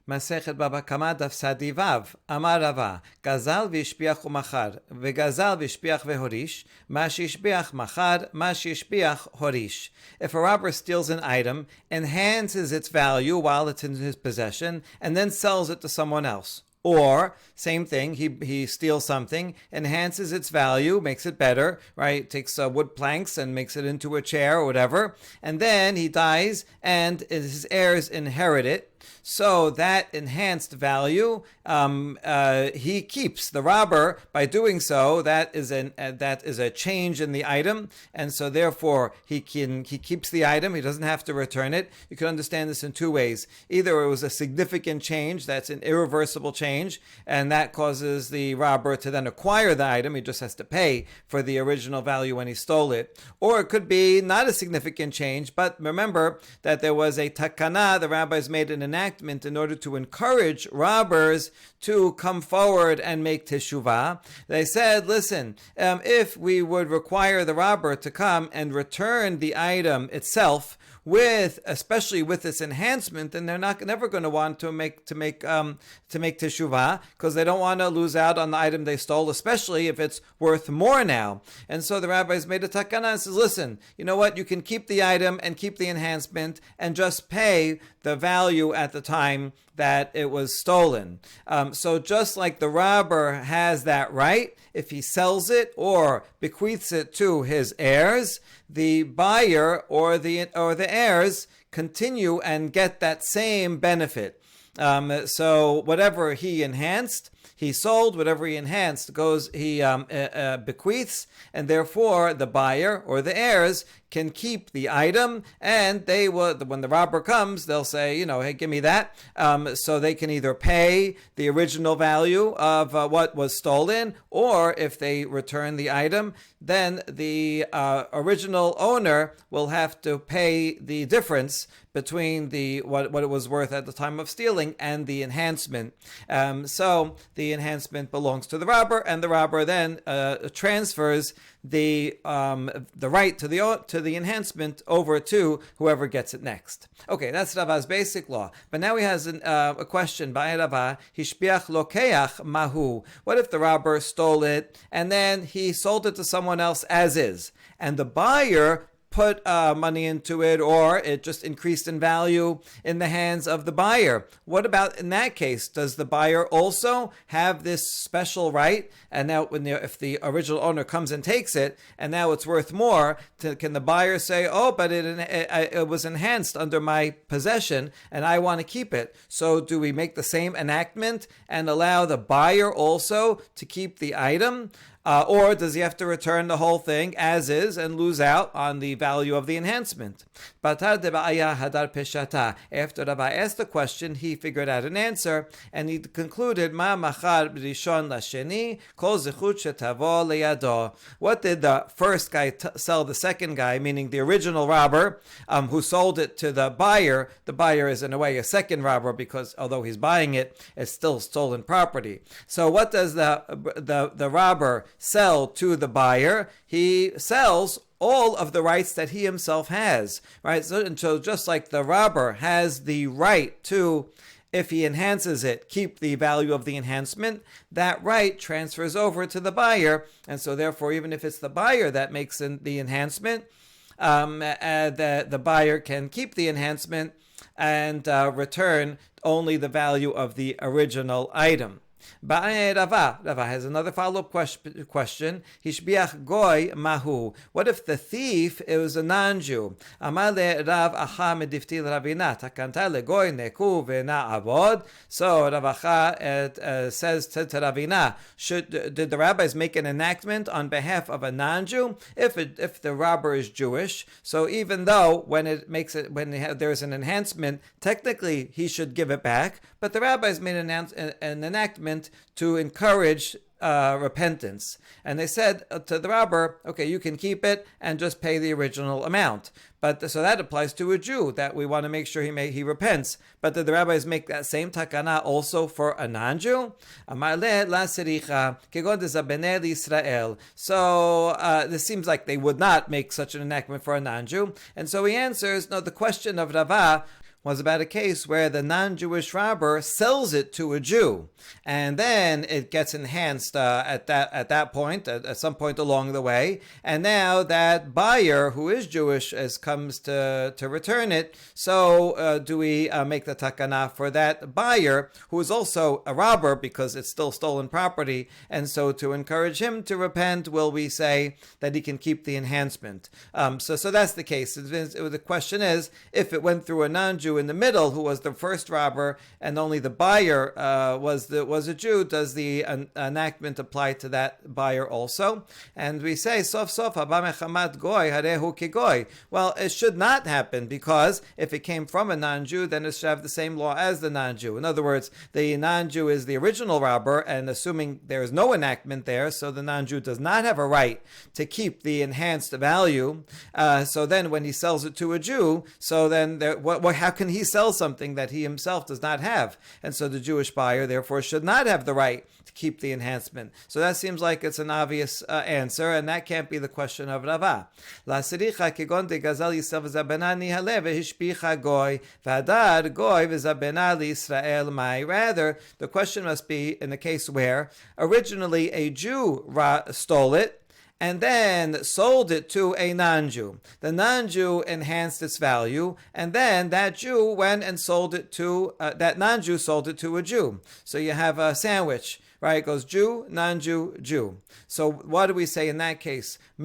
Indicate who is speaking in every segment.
Speaker 1: Masechet Baba Kama Daf Sadivav Amar Rava Gazal v'ishpiach u'machar v'gazal v'ishpiach v'horish ma shishpiach machar ma shishpiach horish. If a robber steals an item, enhances its value while it's in his possession, and then sells it to someone else. Or, same thing, he steals something, enhances its value, makes it better, right? Takes wood planks and makes it into a chair or whatever, and then he dies and his heirs inherit it. So that enhanced value, he keeps. The robber, by doing so, that is a change in the item, and so therefore he keeps the item. He doesn't have to return it. You can understand this in two ways. Either it was a significant change, that's an irreversible change, and that causes the robber to then acquire the item. He just has to pay for the original value when he stole it. Or it could be not a significant change, but remember that there was a takana. The rabbis made an enactment in order to encourage robbers to come forward and make teshuvah. They said, listen, if we would require the robber to come and return the item itself, especially with this enhancement, then they're never going to want to make teshuvah, because they don't want to lose out on the item they stole, especially if it's worth more now. And so the rabbis made a takana and says, listen, you know what? You can keep the item and keep the enhancement and just pay the value at the time that it was stolen. So just like the robber has that right, if he sells it or bequeaths it to his heirs, the buyer or the heirs continue and get that same benefit. So whatever he enhanced, he sold. Whatever he enhanced he bequeaths, and therefore the buyer or the heirs can keep the item, and they will, when the robber comes, they'll say, hey, give me that. So they can either pay the original value of what was stolen, or if they return the item, then the original owner will have to pay the difference between what it was worth at the time of stealing and the enhancement. So the enhancement belongs to the robber, and the robber then transfers the right to the enhancement over to whoever gets it next. Okay, that's Rava's basic law. But now he has a question by Rava. Hishpiach lokeach mahu. What if the robber stole it and then he sold it to someone else as is, and the buyer put money into it, or it just increased in value in the hands of the buyer? What about in that case? Does the buyer also have this special right? And now if the original owner comes and takes it, and now it's worth more, can the buyer say, oh, but it was enhanced under my possession and I want to keep it? So do we make the same enactment and allow the buyer also to keep the item? Or does he have to return the whole thing as is and lose out on the value of the enhancement? After Rabbi asked the question, he figured out an answer, and he concluded, Ma machar rishon lasheni, kol zechut shetavo leyado. What did the first guy sell the second guy, meaning the original robber, who sold it to the buyer? The buyer is in a way a second robber, because although he's buying it, it's still stolen property. So what does the robber sell to the buyer? He sells all of the rights that he himself has, right? So just like the robber has the right to, if he enhances it, keep the value of the enhancement, that right transfers over to the buyer. And so therefore, even if it's the buyer that makes the enhancement, the buyer can keep the enhancement and return only the value of the original item. Rava has another follow-up question. Hishbiach goy mahu. What if the thief was a non-Jew? Amale Rav Acha mediftil Ravina takanta legoy neku ve'na avod. So Rav Acha says to Ravina, did the rabbis make an enactment on behalf of a non-Jew? If the robber is Jewish, so even though when there's an enhancement, technically he should give it back, but the rabbis made an enactment to encourage repentance. And they said to the robber, okay, you can keep it and just pay the original amount. But so that applies to a Jew, that we want to make sure he repents. But did the rabbis make that same takana also for a non-Jew? So this seems like they would not make such an enactment for a non-Jew. And so he answers, no, the question of Rava was about a case where the non-Jewish robber sells it to a Jew, and then it gets enhanced at that point, at some point along the way, and now that buyer who is Jewish comes to return it. So do we make the takana for that buyer who is also a robber because it's still stolen property, and so to encourage him to repent, will we say that he can keep the enhancement? So that's the case. The question is, if it went through a non-Jew in the middle who was the first robber and only the buyer was a Jew, does the enactment apply to that buyer also? And we say, sof sof haba mechamat goy harehu kigoy. Well, it should not happen, because if it came from a non-Jew, then it should have the same law as the non-Jew. In other words, the non-Jew is the original robber, and assuming there is no enactment there, so the non-Jew does not have a right to keep the enhanced value. So then when he sells it to a Jew, so then how can he sell something that he himself does not have? And so the Jewish buyer therefore should not have the right to keep the enhancement. So that seems like it's an obvious answer, and that can't be the question of Rava. La siricha kegon de gazal Yisrael v'zabena nihale v'hishpicha goy v'adar goy v'zabena liYisrael mai. Rather, the question must be in the case where originally a Jew stole it, and then sold it to a non-Jew. The non-Jew enhanced its value, and then that Jew went and sold it to, that non-Jew sold it to a Jew. So you have a sandwich, right? It goes Jew, non-Jew, Jew. So what do we say in that case? You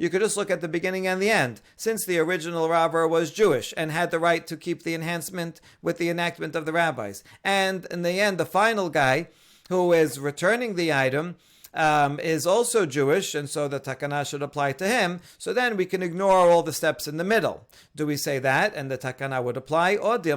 Speaker 1: could just look at the beginning and the end. Since the original robber was Jewish and had the right to keep the enhancement with the enactment of the rabbis, and in the end, the final guy who is returning the item is also Jewish, and so the takana should apply to him. So then we can ignore all the steps in the middle. Do we say that, and the takana would apply? Or do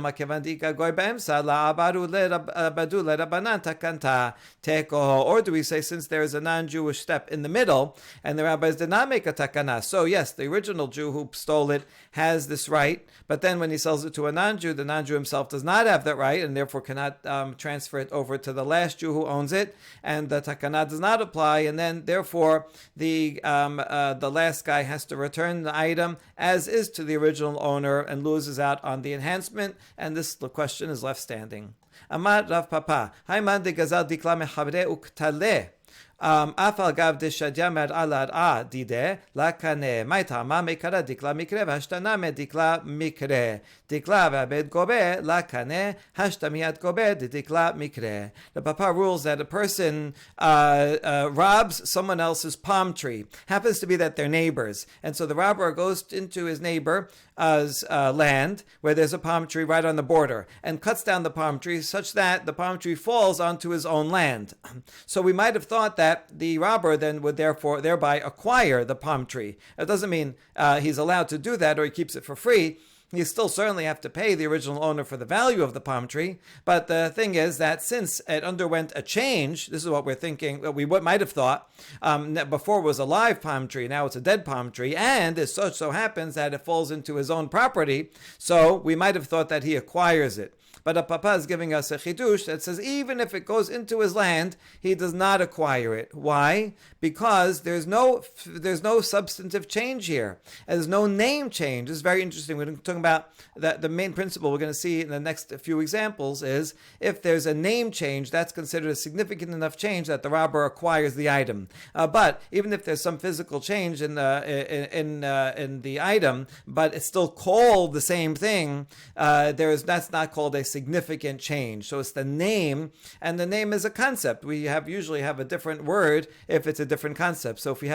Speaker 1: we say, since there is a non-Jewish step in the middle, and the rabbis did not make a takana, so yes, the original Jew who stole it has this right, but then when he sells it to a non-Jew, the non-Jew himself does not have that right, and therefore cannot transfer it over to the last Jew who owns it, and the takana does not apply, and then therefore the last guy has to return the item as is to the original owner and loses out on the enhancement, and the question is left standing. Amar Rav Papa, Haiman de Gazal Dikla Mechabre Uktale. Afal gav de shadyamer alar dide la kane maitama mekara dikla mikre vashtana me dikla mikre dikla vabed gobe la kane hashtamiat gobe de dikla mikre. The Papa rules that a person robs someone else's palm tree. Happens to be that they're neighbors, and so the robber goes into his neighbor's land where there's a palm tree right on the border and cuts down the palm tree such that the palm tree falls onto his own land. So we might have thought that the robber then would thereby acquire the palm tree. It doesn't mean he's allowed to do that or he keeps it for free. You still certainly have to pay the original owner for the value of the palm tree. But the thing is that since it underwent a change, this is what we're thinking, we might have thought, before it was a live palm tree, now it's a dead palm tree, and it so happens that it falls into his own property, so we might have thought that he acquires it. But a Papa is giving us a chidush that says even if it goes into his land, he does not acquire it. Why? Because there's no substantive change here. And there's no name change. This is very interesting. We're talking about that. The main principle we're going to see in the next few examples is if there's a name change, that's considered a significant enough change that the robber acquires the item. But even if there's some physical change in the item, but it's still called the same thing, that's not called a significant change. So it's the name, and the name is a concept. We usually have a different word if it's a different concept. So if we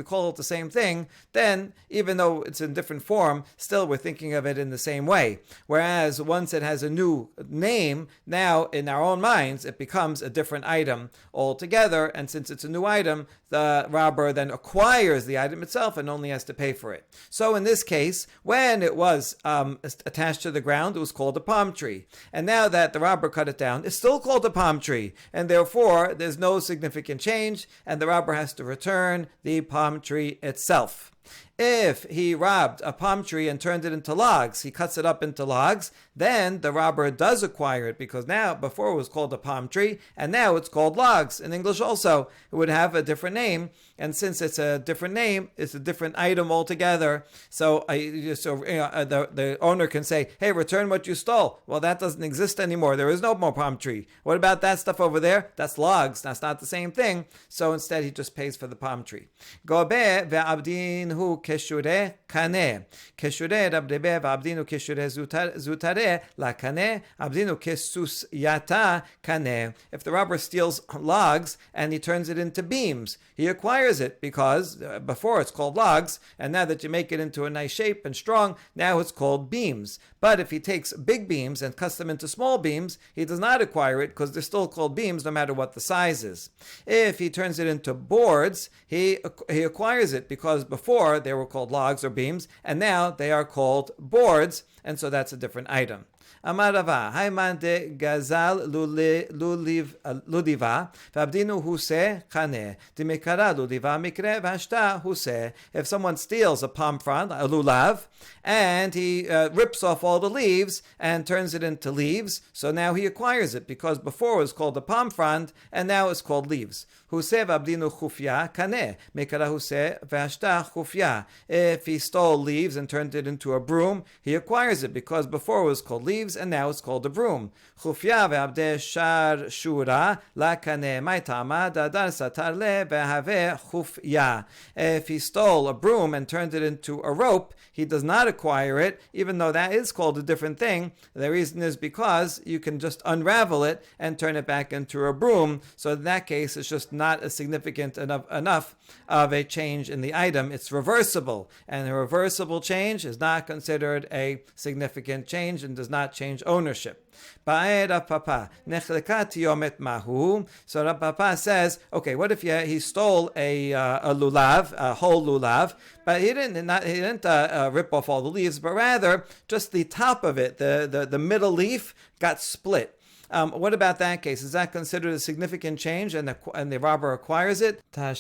Speaker 1: call it the same thing, then even though it's in different form, still we're thinking of it in the same way. Whereas once it has a new name, now in our own minds it becomes a different item altogether, and since it's a new item, the robber then acquires the item itself and only has to pay for it. So in this case, when it was attached to the ground, it was called a palm tree. And now that the robber cut it down, it's still called a palm tree. And therefore, there's no significant change, and the robber has to return the palm tree itself. If he robbed a palm tree and turned it into logs, he cuts it up into logs, then the robber does acquire it, because now, before it was called a palm tree, and now it's called logs. In English also, it would have a different name, and since it's a different name, it's a different item altogether. So, the owner can say, hey, return what you stole. Well, that doesn't exist anymore. There is no more palm tree. What about that stuff over there? That's logs. That's not the same thing. So instead, he just pays for the palm tree. Gobe ve'abdinhu keshure kaneh. Keshure rabdebe ve'abdinu keshure zutare la kaneh. Abdinu kesus yata kaneh. If the robber steals logs and he turns it into beams, he acquires it, because before it's called logs, and now that you make it into a nice shape and strong, now it's called beams. But if he takes big beams and cuts them into small beams, he does not acquire it, because they're still called beams no matter what the size is. If he turns it into boards, he acquires it, because before they were called logs or beams, and now they are called boards, and so that's a different item. Amar Rava, Haiman de Gazal Ludiva, Vabdinu Huse Chane, de Mekara Ludiva Mikre Vashta Huse. If someone steals a palm frond, a lulav, and he rips off all the leaves and turns it into leaves, so now he acquires it, because before it was called a palm frond, and now it's called leaves. Huse Vabdinu Chufya Kane, Mekara Huse Vashta Chufya. If he stole leaves and turned it into a broom, he acquires it, because before it was called leaves, and now it's called a broom. Chufya ve'abde shar shura la kaneh ma'itama dadar satar le ve'have chufya. If he stole a broom and turned it into a rope, he does not acquire it, even though that is called a different thing. The reason is because you can just unravel it and turn it back into a broom. So in that case, it's just not a significant enough of a change in the item. It's reversible, and a reversible change is not considered a significant change and does not change ownership. So Rav Papa says, okay, what if he stole a lulav, a whole lulav, but he didn't rip off all the leaves, but rather just the top of it, the middle leaf got split. What about that case? Is that considered a significant change, and the robber acquires it? We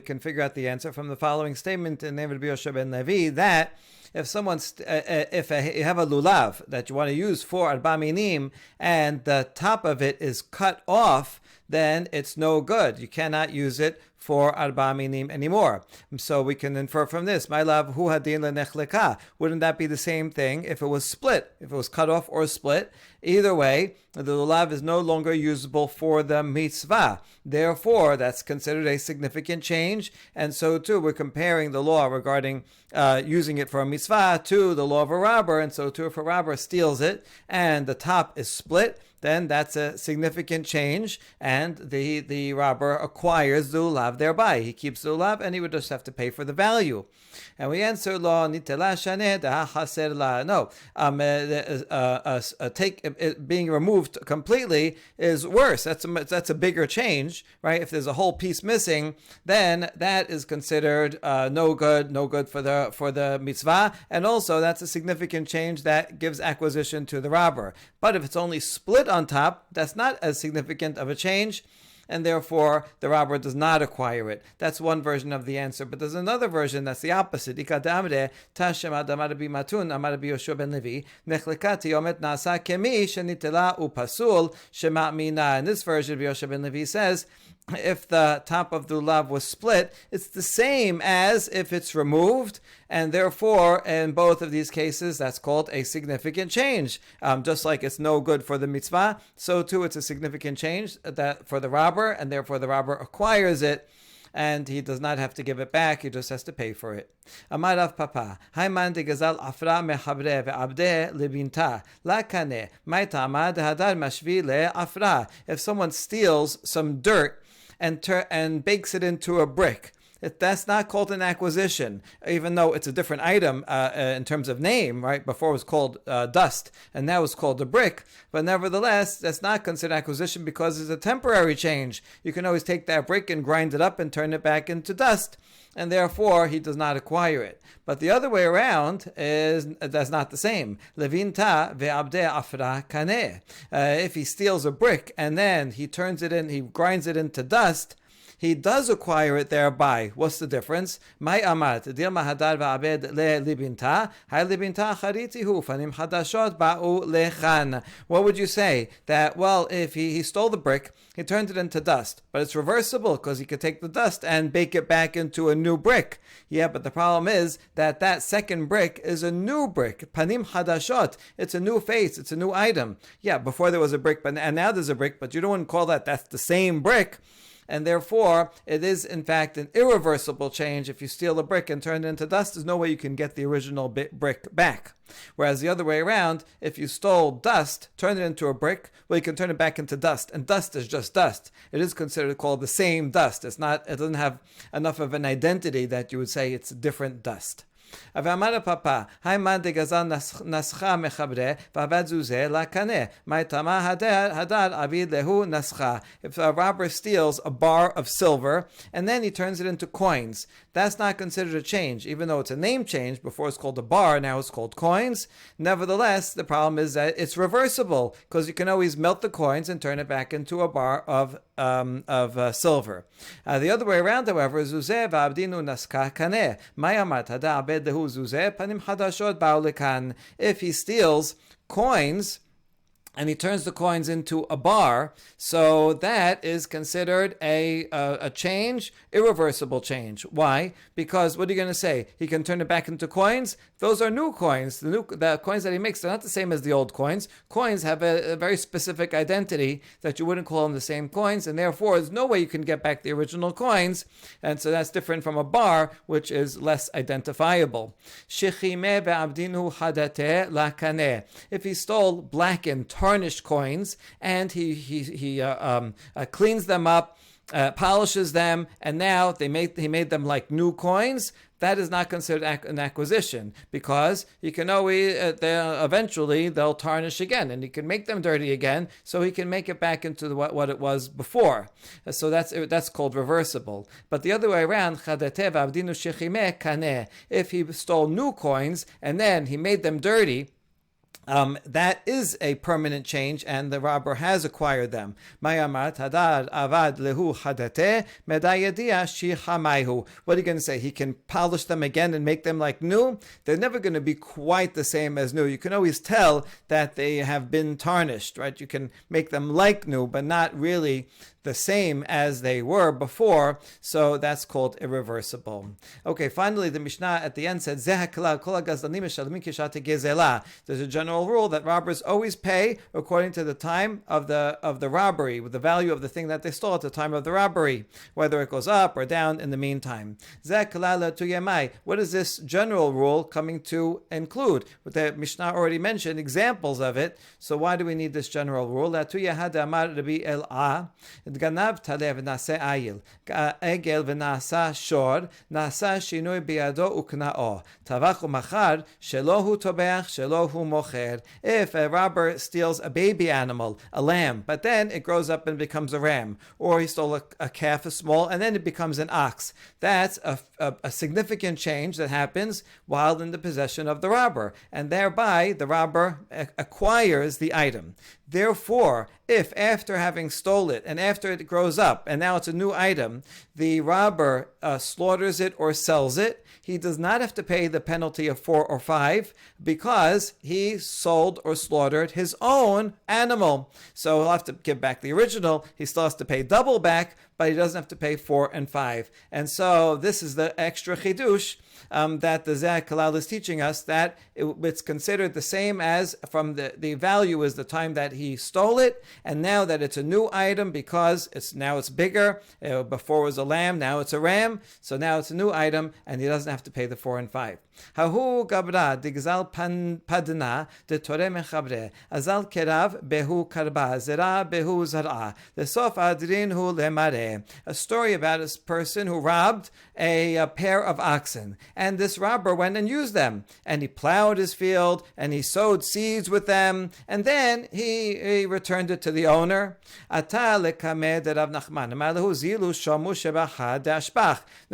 Speaker 1: can figure out the answer from the following statement in Rabbi Yosha ben Levi, that if you have a lulav that you want to use for arba minim, and the top of it is cut off, then it's no good. You cannot use it for arba minim anymore. So we can infer from this, my love, hu hadin lenechleka. Wouldn't that be the same thing if it was split, if it was cut off or split? Either way, the lulav is no longer usable for the mitzvah. Therefore, that's considered a significant change. And so too, we're comparing the law regarding using it for a mitzvah to the law of a robber. And so too, if a robber steals it and the top is split, then that's a significant change, and the robber acquires the lulav thereby. He keeps the lulav, and he would just have to pay for the value. And we answer, lo nitela shaneh da chaser la. No, being removed completely is worse. That's a bigger change, right? If there's a whole piece missing, then that is considered no good for the mitzvah, and also that's a significant change that gives acquisition to the robber. But if it's only split on top, that's not as significant of a change, and therefore the robber does not acquire it. That's one version of the answer. But there's another version that's the opposite. In this version, Yosha ben Levi says, if the top of the lulav was split, it's the same as if it's removed, and therefore, in both of these cases, that's called a significant change. Just like it's no good for the mitzvah, so too it's a significant change that for the robber, and therefore the robber acquires it, and he does not have to give it back, he just has to pay for it. Amar Rav Papa, Haiman de Gazal Afra mechabre ve'abde lebinta lakane ma'itama dehadar mashvi le'afra. If someone steals some dirt and bakes it into a brick, that's not called an acquisition, even though it's a different item in terms of name, right? Before it was called dust, and now it's called a brick. But nevertheless, that's not considered acquisition because it's a temporary change. You can always take that brick and grind it up and turn it back into dust, and therefore he does not acquire it. But the other way around that's not the same. Levinta ve'abde afra kaneh. If he steals a brick and then he turns it in, he grinds it into dust, he does acquire it thereby. What's the difference? My amat dilma hadar va'abed le libinta, hay libinta charitihu fanim hadashot ba'u lechan. What would you say? That, well, if he stole the brick, he turned it into dust, but it's reversible because he could take the dust and bake it back into a new brick. Yeah, but the problem is that that second brick is a new brick. Panim hadashot. It's a new face. It's a new item. Yeah, before there was a brick, and now there's a brick, but you don't want to call that's the same brick. And therefore, it is in fact an irreversible change. If you steal a brick and turn it into dust, there's no way you can get the original brick back. Whereas the other way around, if you stole dust, turn it into a brick, well, you can turn it back into dust. And dust is just dust. It is considered called the same dust. It doesn't have enough of an identity that you would say it's different dust. Avamara papa, Haiman de Gazan Nascha Mechabre, Vavad Zuze La Kane, Maitama Hadar Avid Lehu Nascha. If a robber steals a bar of silver and then he turns it into coins, that's not considered a change, even though it's a name change. Before it's called a bar, now it's called coins. Nevertheless, the problem is that it's reversible because you can always melt the coins and turn it back into a bar of silver. The other way around, however, Zuzeh va'abdinu naska kaneh. Mayamat hada abed lehu zuzeh panim hadashot ba'u lekan. If he steals coins and he turns the coins into a bar, so that is considered a change, irreversible change. Why? Because what are you going to say? He can turn it back into coins? Those are new coins. The coins that he makes, they're not the same as the old coins. Coins have a very specific identity that you wouldn't call them the same coins, and therefore there's no way you can get back the original coins, and so that's different from a bar, which is less identifiable. Shechime be'abdinu hadate lakaneh. If he stole blackened, tarnished coins, and he cleans them up, polishes them, and now he made them like new coins, that is not considered an acquisition, because he can always eventually they'll tarnish again, and he can make them dirty again, so he can make it back into what it was before. So that's called reversible. But the other way around, if he stole new coins and then he made them dirty, that is a permanent change, and the robber has acquired them. Mayamat hadar avad lehu hadate medayadia shihamayhu. What are you going to say? He can polish them again and make them like new? They're never going to be quite the same as new. You can always tell that they have been tarnished, right? You can make them like new, but not really the same as they were before, so that's called irreversible. Okay, finally the Mishnah at the end said, there's a general rule that robbers always pay according to the time of the robbery, with the value of the thing that they stole at the time of the robbery, whether it goes up or down in the meantime. What is this general rule coming to include? The Mishnah already mentioned examples of it, so why do we need this general rule? גנב טלה ונעשה עיל, עגל ונעשה שור, נעשה שינוי בידו וקנאו, טבח ומכר, שלא הוא טובח, שלא הוא מוכר. If a robber steals a baby animal, a lamb, but then it grows up and becomes a ram, or he stole a calf, a small, and then it becomes an ox, that's a significant change that happens while in the possession of the robber, and thereby the robber acquires the item. Therefore, if after having stole it and after it grows up and now it's a new item, the robber slaughters it or sells it, he does not have to pay the penalty of 4 or 5 because he sold or slaughtered his own animal. So he'll have to give back the original. He still has to pay double back, but he doesn't have to pay 4 and 5. And so this is the extra chidush that the Zeh Kalal is teaching us, that it's considered the same as from the value is the time that he stole it, and now that it's a new item because it's bigger. Before it was a lamb, now it's a ram, so now it's a new item, and he doesn't have to pay the 4 and 5. Hahu gabra digzal padna de tore mechabre azal kerav behu karba zera behu zara the sof adrin hu lemare. A story about a person who robbed a pair of oxen, and this robber went and used them, and he plowed his field, and he sowed seeds with them, and then he returned it to the owner. Now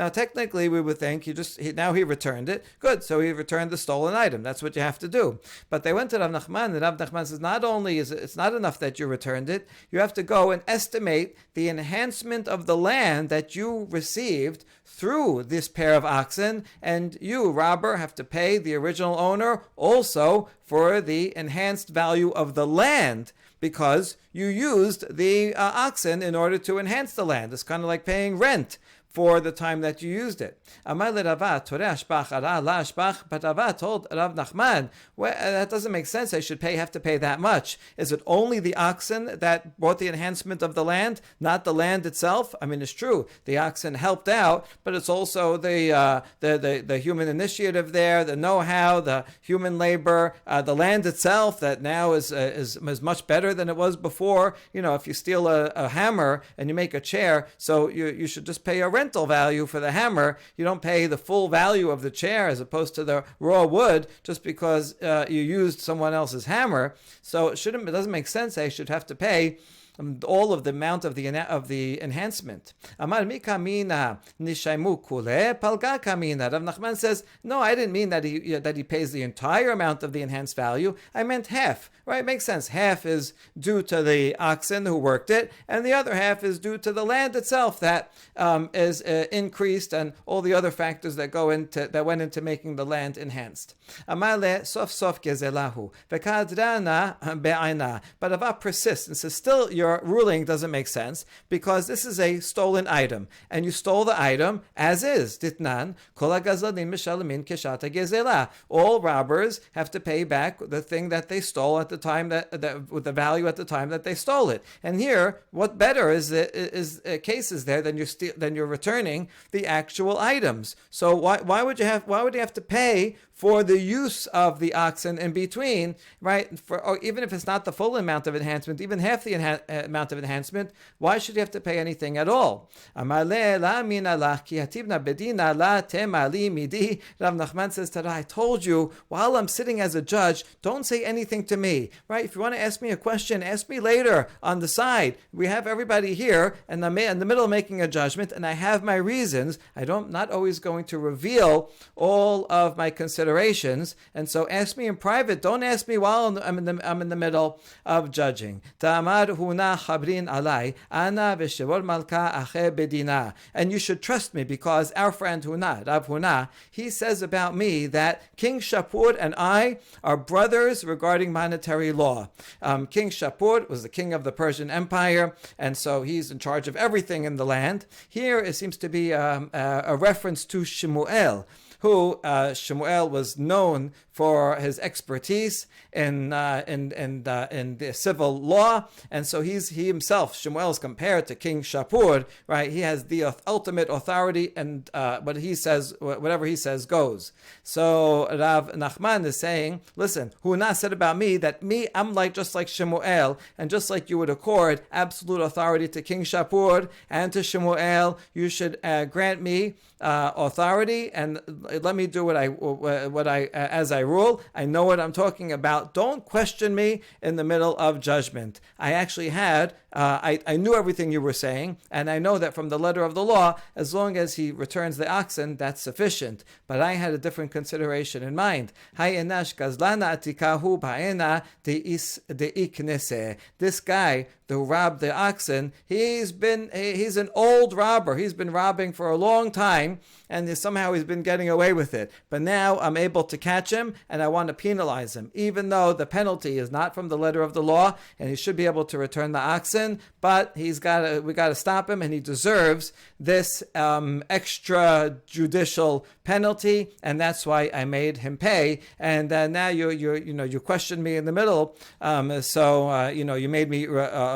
Speaker 1: technically we would think now he returned it. Good, so he returned the stolen item. That's what you have to do. But they went to Rav Nachman, and Rav Nachman says not only is it's not enough that you returned it, you have to go and estimate the enhancement of the land that you received through this pair of oxen, and you, robber, have to pay the original owner also for the enhanced value of the land, because you used the oxen in order to enhance the land. It's kind of like paying rent for the time that you used it. Amar le Rava, Toreh ashbach ara la ashbach, but Rava told Rav Nachman, well, that doesn't make sense. I should have to pay that much. Is it only the oxen that brought the enhancement of the land, not the land itself? I mean, it's true, the oxen helped out, but it's also the human initiative there, the know-how, the human labor, the land itself that now is much better than it was before. If you steal a hammer and you make a chair, so you should just pay a rental value for the hammer. You don't pay the full value of the chair as opposed to the raw wood just because you used someone else's hammer. So it doesn't make sense. I should have to pay all of the amount of the enhancement. Amar mi kamina nishaimu kule palga kamina. Rav Nachman says, no, I didn't mean that he pays the entire amount of the enhanced value. I meant half. Right? Makes sense. Half is due to the oxen who worked it, and the other half is due to the land itself that is increased, and all the other factors that went into making the land enhanced. Amale sof sof gezelahu vekadrana be'aina. But Rava persists and says, still your ruling doesn't make sense, because this is a stolen item, and you stole the item as is. Ditnan kol hagazlanim mishalamin keshata gezela. All robbers have to pay back the thing that they stole at the time that with the value at the time that they stole it. And here, what better is cases there than you're returning the actual items? So why would you have to pay for the use of the oxen in between, right? Or even if it's not the full amount of enhancement, even half the amount of enhancement, why should you have to pay anything at all? Rav Nachman says that I told you, while I'm sitting as a judge, don't say anything to me, right? If you want to ask me a question, ask me later on the side. We have everybody here, and I'm in the middle of making a judgment, and I have my reasons. I'm not always going to reveal all of my considerations, and so ask me in private. Don't ask me while I'm in the middle of judging. Ta'amar huna chabrin alai ana v'shevor malka ache bedina. And you should trust me, because our friend Huna, Rav Huna, he says about me that King Shapur and I are brothers regarding monetary law. King Shapur was the king of the Persian Empire, and so he's in charge of everything in the land. Here it seems to be a reference to Shemuel, who Shemuel was known for his expertise in the civil law, and so he himself, Shemuel, is compared to King Shapur, right? He has the ultimate authority, and whatever he says goes. So Rav Nachman is saying, listen, Huna said about me that I'm just like Shemuel, and just like you would accord absolute authority to King Shapur and to Shemuel, you should grant me authority and let me do what I as I rule. I know what I'm talking about. Don't question me in the middle of judgment. I actually had, I knew everything you were saying, and I know that from the letter of the law, as long as he returns the oxen, that's sufficient. But I had a different consideration in mind. This guy who robbed the oxen, he's an old robber. He's been robbing for a long time, and somehow he's been getting away with it. But now I'm able to catch him, and I want to penalize him, even though the penalty is not from the letter of the law, and he should be able to return the oxen. But we got to stop him, and he deserves this extrajudicial penalty, and that's why I made him pay. And now you questioned me in the middle, so you made me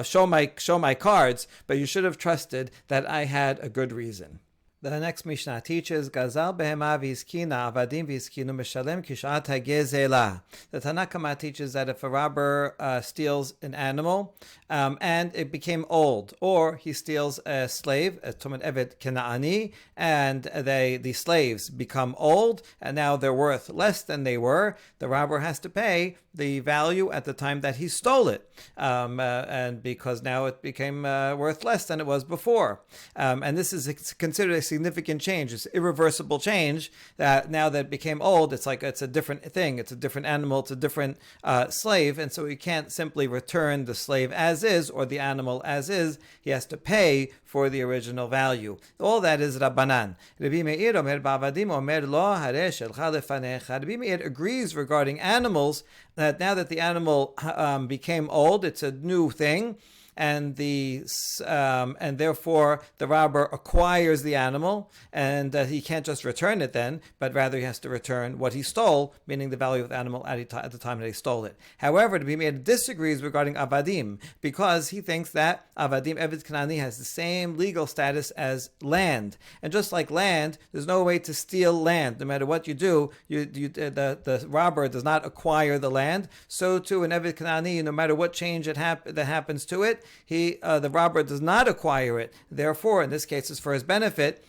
Speaker 1: show my cards, but you should have trusted that I had a good reason. The next Mishnah teaches, Gazal behema v'izkina avadim v'izkinu meshalem kishat hagezela. The Tanna Kama teaches that if a robber steals an animal and it became old, or he steals a slave, a tumen evet kena'ani, and the slaves become old, and now they're worth less than they were, the robber has to pay the value at the time that he stole it, and because now it became worth less than it was before. And this is considered a significant change. It's irreversible change that now that it became old, it's like it's a different thing. It's a different animal. It's a different slave. And so you can't simply return the slave as is or the animal as is. He has to pay for the original value. All that is Rabbanan. Rabbi Meir omer ba'avadim omer lo hareh shelcha lefanecha. Rabbi Meir agrees regarding animals that now that the animal became old, it's a new thing, and therefore the robber acquires the animal, and he can't just return it then, but rather he has to return what he stole, meaning the value of the animal at the time that he stole it. However, Rabbi Meir disagrees regarding avadim, because he thinks that avadim eved kanani has the same legal status as land, and just like land, there's no way to steal land. No matter what you do, the robber does not acquire the land. So too in eved kanani, no matter what change that happens to it, the robber does not acquire it. Therefore, in this case, it's for his benefit.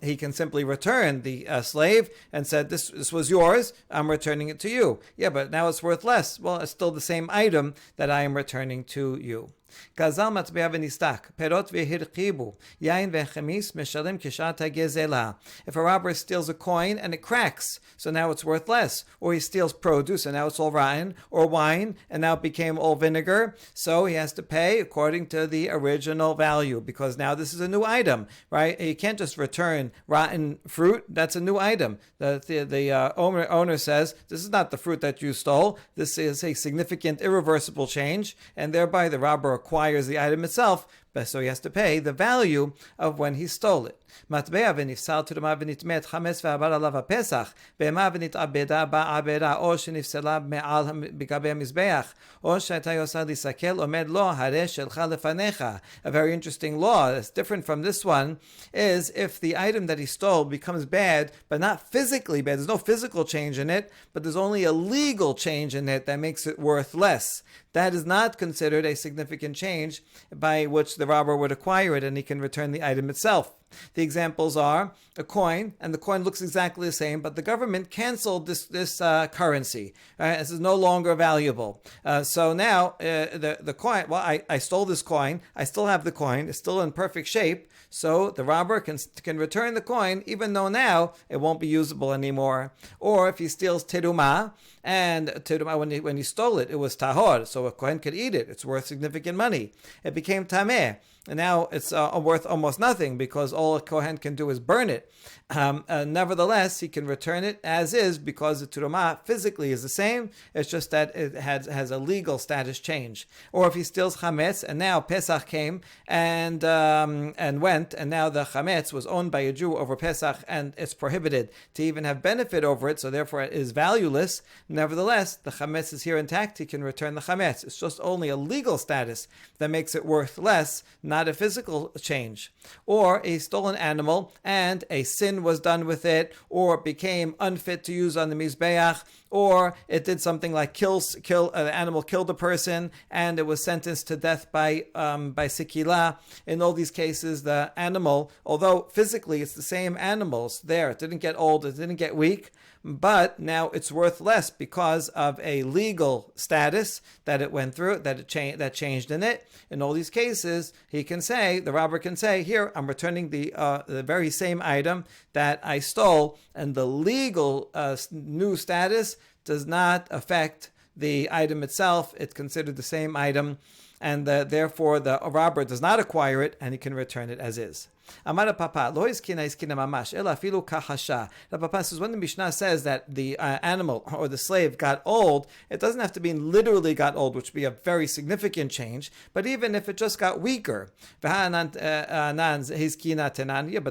Speaker 1: He can simply return the slave and said, this was yours, I'm returning it to you. Yeah, but now it's worth less. Well, it's still the same item that I am returning to you. Gazal matbea v'nistak, perot v'hirchibu, yain v'chemis meshalem kishat hagezela. If a robber steals a coin and it cracks, so now it's worth less. Or he steals produce and now it's all rotten, or wine and now it became all vinegar, so he has to pay according to the original value, because now this is a new item, right? You can't just return rotten fruit. That's a new item. The owner says, this is not the fruit that you stole. This is a significant irreversible change, and thereby the robber acquires the item itself, so he has to pay the value of when he stole it. מטבע ונפסל תרומה ונטמאת חמץ ועבר עליו הפסח, בהמה ונתעבדה בעבירה, או שנפסלה מעל בגבי המזבח, או שהייתה עושה להסתכל, עומד לו הרי שלך לפניך. A very interesting law that's different from this one is if the item that he stole becomes bad, but not physically bad, there's no physical change in it, but there's only a legal change in it that makes it worth less. That is not considered a significant change by which the robber would acquire it and he can return the item itself. The examples are a coin, and the coin looks exactly the same, but the government canceled this currency. Right? This is no longer valuable. So now the coin, well, I stole this coin. I still have the coin. It's still in perfect shape. So the robber can return the coin, even though now it won't be usable anymore. Or if he steals teruma, and teruma, when he stole it, it was tahor, so a kohen could eat it. It's worth significant money. It became tameh. And now it's worth almost nothing because all a kohen can do is burn it. Nevertheless, he can return it as is because the teruma physically is the same. It's just that it has a legal status change. Or if he steals chametz and now Pesach came and went, and now the chametz was owned by a Jew over Pesach and it's prohibited to even have benefit over it, so therefore it is valueless. Nevertheless, the chametz is here intact. He can return the chametz. It's just only a legal status that makes it worth less, not a physical change. Or a stolen animal and a sin was done with it, or it became unfit to use on the mizbeach, or it did something like the animal killed a person and it was sentenced to death by sikila. In all these cases, the animal, although physically it's the same animal, it's there, it didn't get old, it didn't get weak, but now it's worth less because of a legal status that it went through, that changed in it. In all these cases, the robber can say, here, I'm returning the very same item that I stole, and the legal new status does not affect the item itself. It's considered the same item, and therefore the robber does not acquire it, and he can return it as is. Amar Papa, lo iskina mamash, ela afilu kahasha. The Papa says when the Mishnah says that the animal or the slave got old, it doesn't have to be literally got old, which would be a very significant change. But even if it just got weaker, but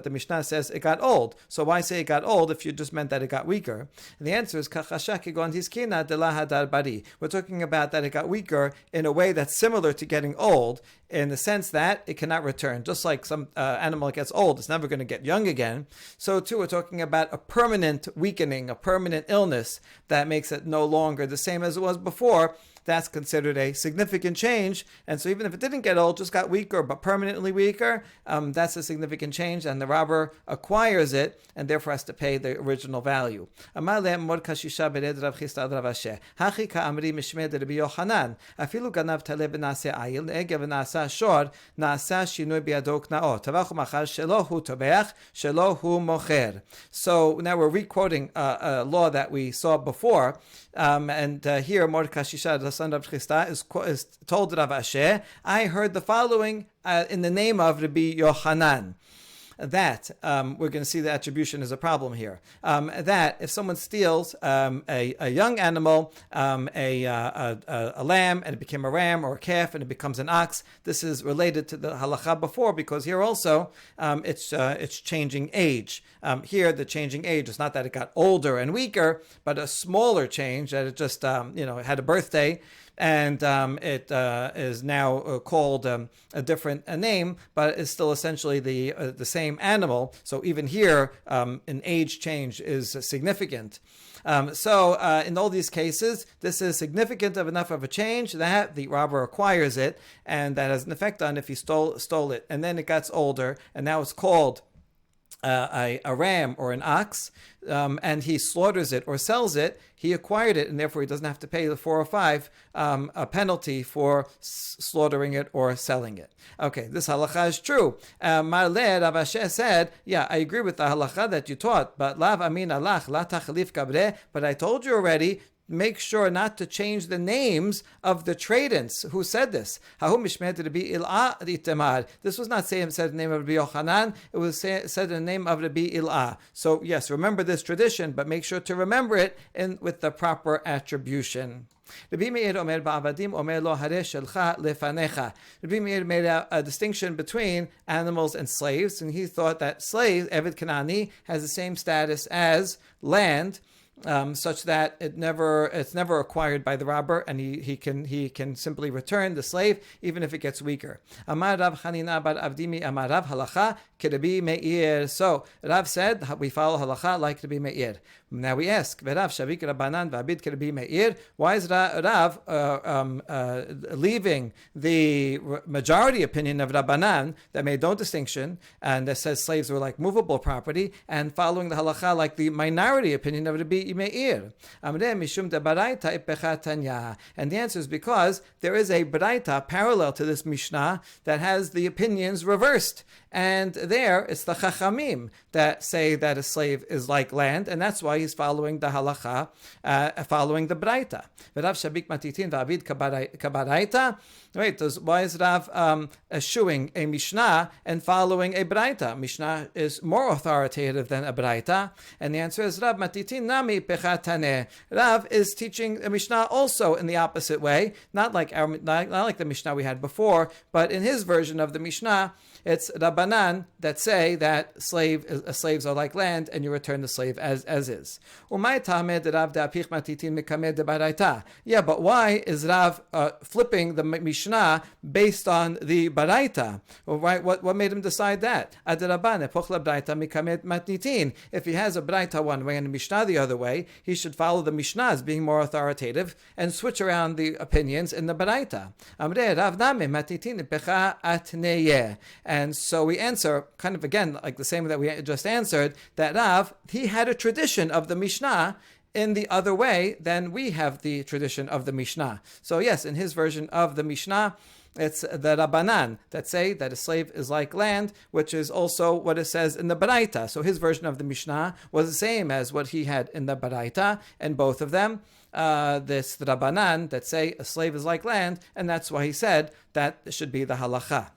Speaker 1: the Mishnah says it got old. So why say it got old if you just meant that it got weaker? And the answer is kahasha kegon hiskina de la hadar bari. We're talking about that it got weaker in a way that's similar to getting old. in the sense that it cannot return. Just like some animal that gets old, it's never going to get young again. So too, we're talking about a permanent weakening, a permanent illness that makes it no longer the same as it was before. That's considered a significant change. And so even if it didn't get old, just got weaker, but permanently weaker, that's a significant change, and the robber acquires it and therefore has to pay the original value. So now we're re-quoting a law that we saw before, and here Mordechai Shisha, the son of Chisda, is told Rav Asher, I heard the following in the name of Rabbi Yochanan. That we're going to see the attribution is a problem here. That if someone steals a young animal, a lamb, and it became a ram, or a calf, and it becomes an ox, this is related to the halacha before, because here also it's changing age. Here the changing age is not that it got older and weaker, but a smaller change, that it just it had a birthday, and it is now called a different name, but it's still essentially the same animal. So even here, an age change is significant. So in all these cases, this is significant enough of a change that the robber acquires it, and that has an effect on if he stole it, and then it gets older, and now it's called a ram or an ox, and he slaughters it or sells it, he acquired it, and therefore he doesn't have to pay the 4 or 5 a penalty for slaughtering it or selling it. Okay, this halacha is true. Marle Rav Asher said, yeah, I agree with the halacha that you taught, but lav amin alach la tachalif kabre, but I told you already, make sure not to change the names of the tradents. Who said this? This was not said in the name of Rabbi Yochanan, it was said in the name of Rabbi Il'ah. So yes, remember this tradition, but make sure to remember it with the proper attribution. Rabbi Meir made a distinction between animals and slaves, and he thought that slave, Eved Kanani, has the same status as land, such that it's never acquired by the robber, and he can simply return the slave even if it gets weaker. Amar Rav Chanina bar Avdimi Amar Rav halacha keRabbi Meir. So Rav said we follow halacha like Rabbi Meir. Now we ask, V'Rav Shavik Rabbanan v'Abid keRabbi Meir. Why is Rav leaving the majority opinion of Rabbanan that made no distinction and that says slaves were like movable property, and following the halacha like the minority opinion of Rabbi Meir? And the answer is because there is a baraita parallel to this Mishnah that has the opinions reversed. And there it's the Chachamim that say that a slave is like land, and that's why he's following the halacha, following the baraita. Wait, why is Rav eschewing a Mishnah and following a baraita? Mishnah is more authoritative than a baraita, and the answer is Rav matitin nami pechatane. Rav is teaching a Mishnah also in the opposite way, not like the Mishnah we had before, but in his version of the Mishnah, it's Rabbanan that say that slaves are like land, and you return the slave as is. Yeah, but why is Rav flipping the Mishnah based on the baraita? Well, right, what made him decide that? If he has a baraita one way and a Mishnah the other way, he should follow the Mishnah as being more authoritative and switch around the opinions in the baraita. And so we answer, kind of again, like the same that we just answered, that Rav, he had a tradition of the Mishnah in the other way than we have the tradition of the Mishnah. So yes, in his version of the Mishnah, it's the Rabbanan that say that a slave is like land, which is also what it says in the Baraita. So his version of the Mishnah was the same as what he had in the Baraita, and both of them, this the Rabbanan that say a slave is like land, and that's why he said that should be the halacha.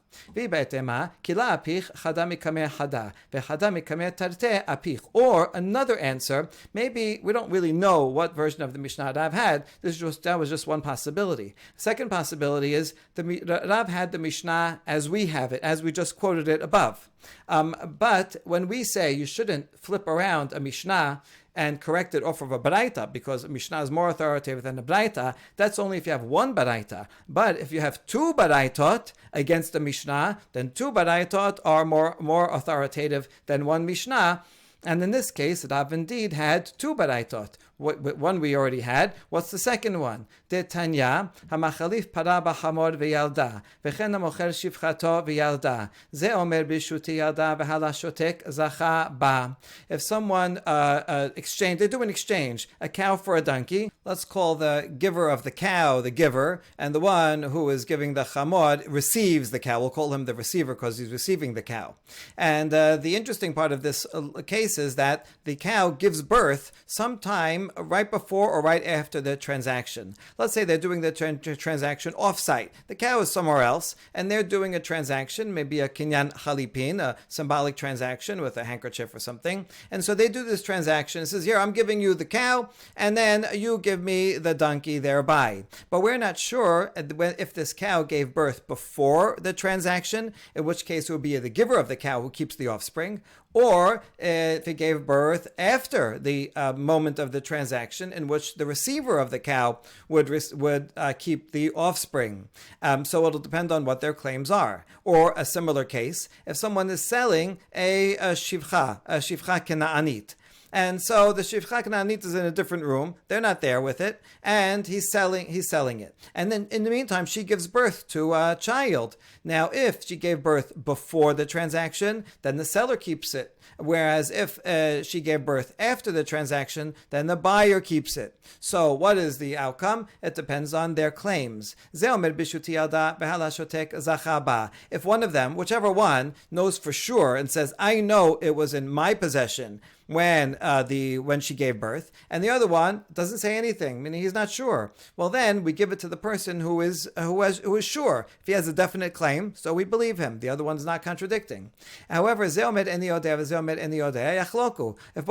Speaker 1: Or another answer, maybe we don't really know what version of the Mishnah Rav had. That was just one possibility. Second possibility is Rav had the Mishnah as we have it, as we just quoted it above. But when we say you shouldn't flip around a Mishnah and correct it off of a Baraita, because Mishnah is more authoritative than a Baraita, that's only if you have one Baraita. But if you have two Baraitot against the Mishnah, then two Baraitot are more authoritative than one Mishnah. And in this case, Rav indeed had two Baraitot. One we already had. What's the second one? De Tanya, hamachalif para b'chamor v'yalda, v'chen hamocher shivchato v'yalda. Ze omer b'shuti yalda v'halashotek zacha ba. If someone they do an exchange, a cow for a donkey. Let's call the giver of the cow the giver, and the one who is giving the chamor receives the cow. We'll call him the receiver because he's receiving the cow. And the interesting part of this case is that the cow gives birth sometime right before or right after the transaction. Let's say they're doing the transaction off-site. The cow is somewhere else, and they're doing a transaction, maybe a kinyan chalipin, a symbolic transaction with a handkerchief or something. And so they do this transaction. It says, here, I'm giving you the cow, and then you give me the donkey thereby. But we're not sure if this cow gave birth before the transaction, in which case it would be the giver of the cow who keeps the offspring, or if it gave birth after the moment of the transaction, in which the receiver of the cow would keep the offspring. So it'll depend on what their claims are. Or a similar case, if someone is selling a shivcha kena'anit, and so the shivcha kena'anit is in a different room. They're not there with it, and he's selling it. And then in the meantime, she gives birth to a child. Now, if she gave birth before the transaction, then the seller keeps it. Whereas if she gave birth after the transaction, then the buyer keeps it. So what is the outcome? It depends on their claims. If one of them, whichever one, knows for sure and says, I know it was in my possession when she gave birth, and the other one doesn't say anything, meaning he's not sure, well, then we give it to the person who is sure. If he has a definite claim, so we believe him. The other one's not contradicting. However, if both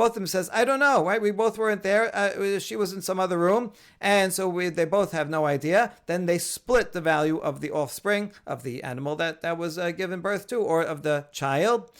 Speaker 1: of them says, I don't know, right? We both weren't there. She was in some other room, and so they both have no idea. Then they split the value of the offspring of the animal that was given birth to, or of the child.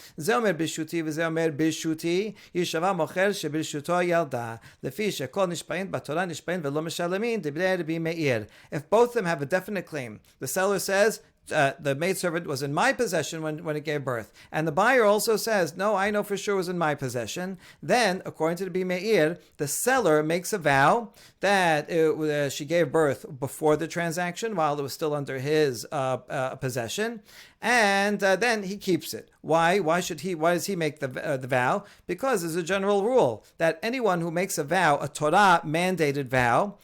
Speaker 1: Yishava mocher shebirshuto yalda, lefi shekol nishpain b'torah nishpain v'lo meshalamin divrei Rabbi Meir. If both of them have a definite claim, the seller says, the maidservant was in my possession when it gave birth, and the buyer also says, no, I know for sure it was in my possession, then, according to the Rabbi Meir, the seller makes a vow that she gave birth before the transaction while it was still under his possession, and then he keeps it. Why? Why does he make the vow? Because there's a general rule that anyone who makes a vow, a Torah mandated vow,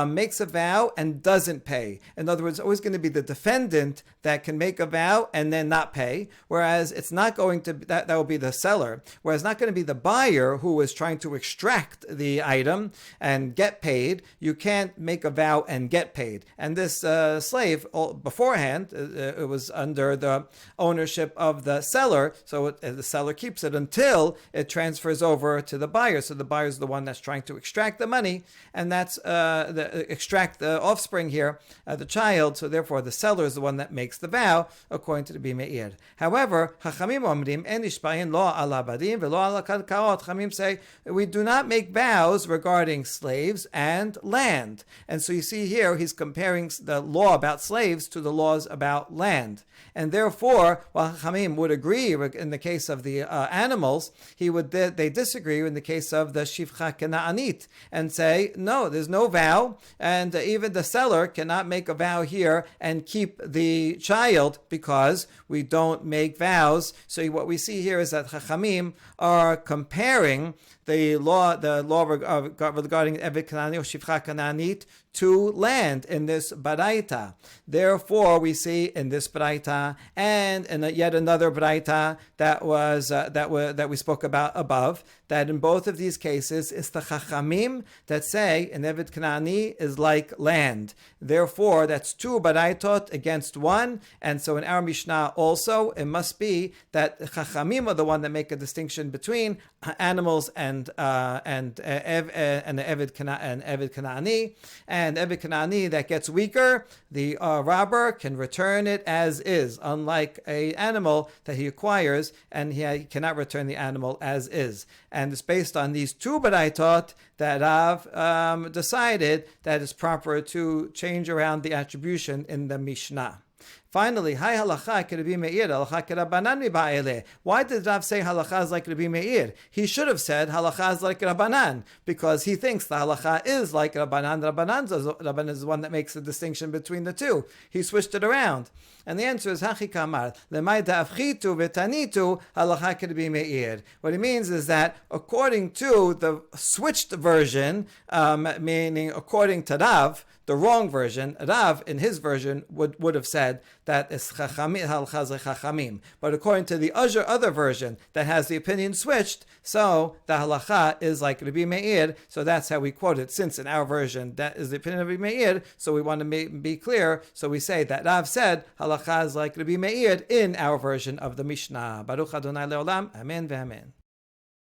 Speaker 1: makes a vow and doesn't pay. In other words, it's always going to be the defendant that can make a vow and then not pay, whereas it's not going to that will be the seller, whereas it's not going to be the buyer who is trying to extract the item and get paid. You can't make a vow and get paid. And this slave, beforehand, it was under the ownership of the seller, so the seller keeps it until it transfers over to the buyer. So the buyer is the one that's trying to extract the money, and that's extract the offspring here, the child. So therefore, the seller is the one that makes the vow, according to the Rabbi Meir. However, Chachamim omrim en nishbayin lo ala badim velo ala karkaot. Chachamim say we do not make vows regarding slaves and land. And so you see here, he's comparing the law about slaves to the laws about land. And therefore, while Chachamim would agree in the case of the animals, they disagree in the case of the shivcha kena'anit and say, no, there's no vow, and even the seller cannot make a vow here and keep the child because we don't make vows. So what we see here is that Chachamim are comparing the law regarding Eved Kanani or Shivcha Kananit to land in this Baraita. Therefore, we see in this Baraita and in yet another Baraita that we spoke about above, that in both of these cases, it's the Chachamim that say an Eved Kanani is like land. Therefore, that's two Baraitot against one, and so in our Mishnah also, it must be that Chachamim are the one that make a distinction between animals and the Eved Kanani, and Eved Kanani that gets weaker, the robber can return it as is, unlike an animal that he acquires, and he cannot return the animal as is. And it's based on these two baraitot that Rav decided that it's proper to change around the attribution in the Mishnah. Finally, Hai halacha Rabbi Meir, halacha Rabbanan ba'ele. Why did Rav say halacha is like Rabbi Meir? He should have said halacha is like Rabbanan, because he thinks the halacha is like Rabbanan. Rabbanan is the one that makes the distinction between the two. He switched it around. And the answer is Hachi Kamar, Lemai da'afchitu v'tanitu halacha Rabbi Meir. What he means is that according to the switched version, meaning according to Rav, the wrong version, Rav in his version would have said that it's chachamim. But according to the other version that has the opinion switched, so the halacha is like Rabbi Meir. So that's how we quote it. Since in our version that is the opinion of Rabbi Meir, so we want to be clear. So we say that Rav said halacha is like Rabbi Meir in our version of the Mishnah. Baruch Adonai Leolam. Amen ve'amen.